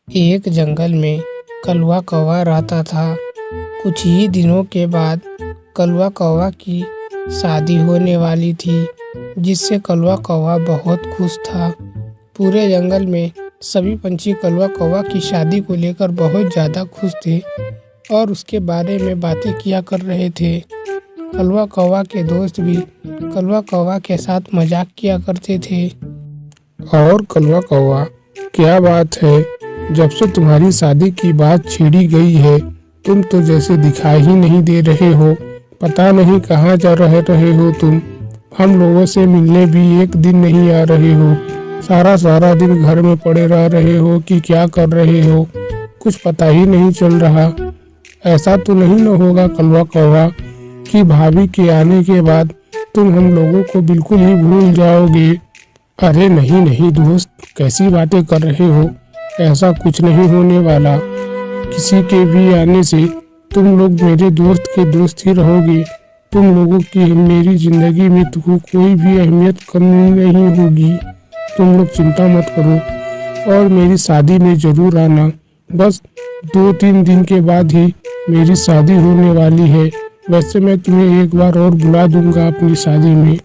एक जंगल में कलवा कौवा रहता था। कुछ ही दिनों के बाद कलवा कौवा की शादी होने वाली थी, जिससे कलवा कौवा बहुत खुश था। पूरे जंगल में सभी पंछी कलवा कौवा की शादी को लेकर बहुत ज़्यादा खुश थे और उसके बारे में बातें किया कर रहे थे। कलवा कौवा के दोस्त भी कलवा कौवा के साथ मजाक किया करते थे। और कलवा कौवा, क्या बात है, जब से तुम्हारी शादी की बात छेड़ी गई है तुम तो जैसे दिखाई ही नहीं दे रहे हो। पता नहीं कहाँ जा रहे हो तुम। हम लोगों से मिलने भी एक दिन नहीं आ रहे हो। सारा दिन घर में पड़े रह रहे हो कि क्या कर रहे हो, कुछ पता ही नहीं चल रहा। ऐसा तो नहीं न होगा कलवा कौवा कि भाभी के आने के बाद तुम हम लोगों को बिल्कुल ही भूल जाओगे। अरे नहीं दोस्त, कैसी बातें कर रहे हो, ऐसा कुछ नहीं होने वाला। किसी के भी आने से तुम लोग मेरे दोस्त के दोस्त ही रहोगे। तुम लोगों की मेरी जिंदगी में तो कोई भी अहमियत कम नहीं होगी। तुम लोग चिंता मत करो और मेरी शादी में जरूर आना। बस 2-3 दिन के बाद ही मेरी शादी होने वाली है। वैसे मैं तुम्हें एक बार और बुला दूंगा अपनी शादी में।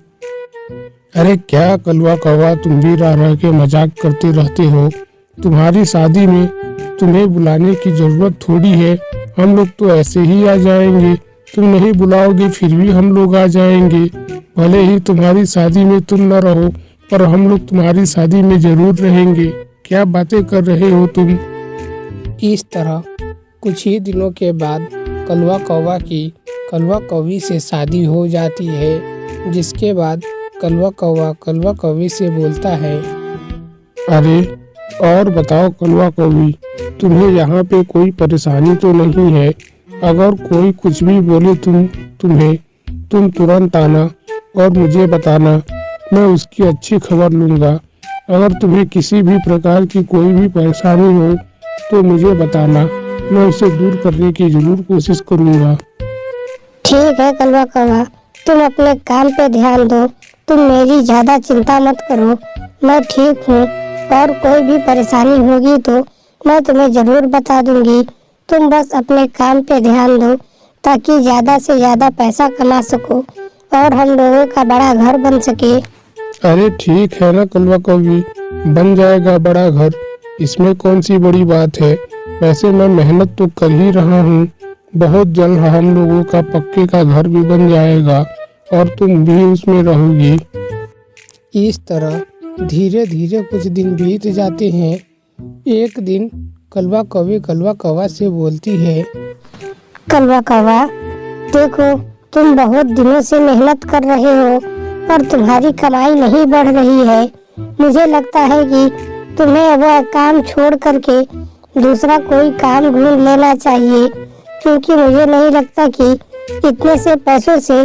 अरे क्या कलवा कौवा, तुम भी रह के मजाक करते रहते हो। तुम्हारी शादी में तुम्हें बुलाने की जरूरत थोड़ी है। हम लोग तो ऐसे ही आ जाएंगे। तुम नहीं बुलाओगे फिर भी हम लोग आ जाएंगे। भले ही तुम्हारी शादी में तुम न रहो, पर हम लोग तुम्हारी शादी में जरूर रहेंगे। क्या बातें कर रहे हो तुम। इस तरह कुछ ही दिनों के बाद कलवा कौवा की कलवा कौवी से शादी हो जाती है, जिसके बाद कलवा कौवा कलवा कौवी से बोलता है। अरे और बताओ कलवा कौवी, तुम्हें यहाँ पे कोई परेशानी तो नहीं है। अगर कोई कुछ भी बोले तुम तुरंत आना और मुझे बताना। मैं उसकी अच्छी खबर लूँगा। अगर तुम्हें किसी भी प्रकार की कोई भी परेशानी हो तो मुझे बताना। मैं उसे दूर करने की जरूर कोशिश करूँगा। ठीक है कलवा कौवा, तुम अपने काम पे ध्यान दो। तुम मेरी ज़्यादा चिंता मत करो, मैं ठीक हूँ। और कोई भी परेशानी होगी तो मैं तुम्हें ज़रूर बता दूंगी। तुम बस अपने काम पे ध्यान दो ताकि ज़्यादा से ज़्यादा पैसा कमा सको और हम लोगों का बड़ा घर बन सके। अरे ठीक है ना कलवा कौवी, बन जाएगा बड़ा घर, इसमें कौन सी बड़ी बात है। वैसे मैं मेहनत तो कर ही रहा हूँ। बहुत जल्द हम लोगों का पक्के का घर भी बन जाएगा और तुम भी उसमें रहोगी। इस तरह धीरे धीरे कुछ दिन बीत जाते हैं। एक दिन कलवा कौवी कलवा कौवा से बोलती है। कलवा कौवा, देखो तुम बहुत दिनों से मेहनत कर रहे हो पर तुम्हारी कमाई नहीं बढ़ रही है। मुझे लगता है कि तुम्हें वह काम छोड़ करके दूसरा कोई काम ढूंढ लेना चाहिए, क्योंकि मुझे नहीं लगता कि इतने से पैसों से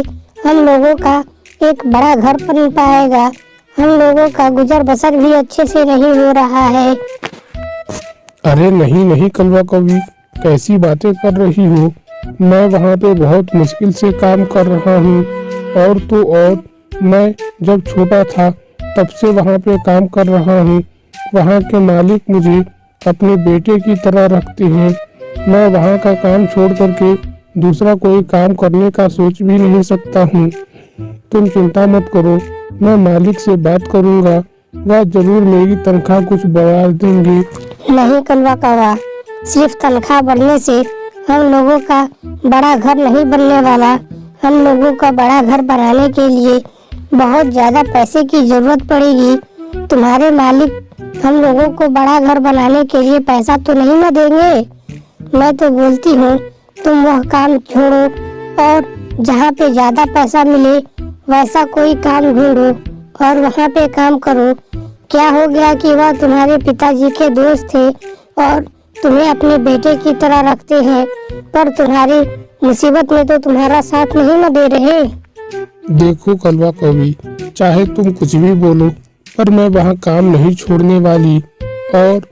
हम लोगों का एक बड़ा घर बन पाएगा। हम लोगों का गुजर बसर भी अच्छे से नहीं हो रहा है। अरे नहीं कलवा कौवी, कैसी बातें कर रही हो। मैं वहाँ पे बहुत मुश्किल से काम कर रहा हूँ। और मैं जब छोटा था तब से वहाँ पे काम कर रहा हूँ। वहाँ के मालिक मुझे अपने बेटे की तरह रखते हैं। मैं वहाँ का काम छोड़ करके दूसरा कोई काम करने का सोच भी नहीं सकता हूँ। तुम चिंता मत करो, मैं मालिक से बात करूँगा, वह जरूर मेरी तनख्वाह कुछ बढ़ा देंगे। नहीं कलवा कौवा, सिर्फ तनख्वाह बढ़ने से हम लोगों का बड़ा घर नहीं बनने वाला। हम लोगों का बड़ा घर बनाने के लिए बहुत ज़्यादा पैसे की जरूरत पड़ेगी। तुम्हारे मालिक हम लोगों को बड़ा घर बनाने के लिए पैसा तो नहीं न देंगे। मैं तो बोलती हूँ तुम वह काम छोड़ो और जहाँ पे ज़्यादा पैसा मिले वैसा कोई काम ढूंढो और वहाँ पे काम करो। क्या हो गया कि वह तुम्हारे पिताजी के दोस्त थे और तुम्हें अपने बेटे की तरह रखते हैं, पर तुम्हारी मुसीबत में तो तुम्हारा साथ नहीं न दे रहे। देखो कलवा कौवी, चाहे तुम कुछ भी बोलो पर मैं वहाँ काम नहीं छोड़ने वाली। और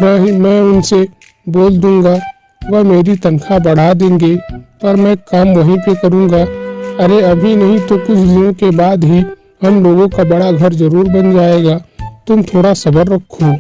मैं उनसे बोल दूंगा, वह मेरी तनख्वाह बढ़ा देंगे, पर मैं काम वहीं पे करूँगा। अरे अभी नहीं तो कुछ दिनों के बाद ही हम लोगों का बड़ा घर जरूर बन जाएगा। तुम थोड़ा सब्र रखो।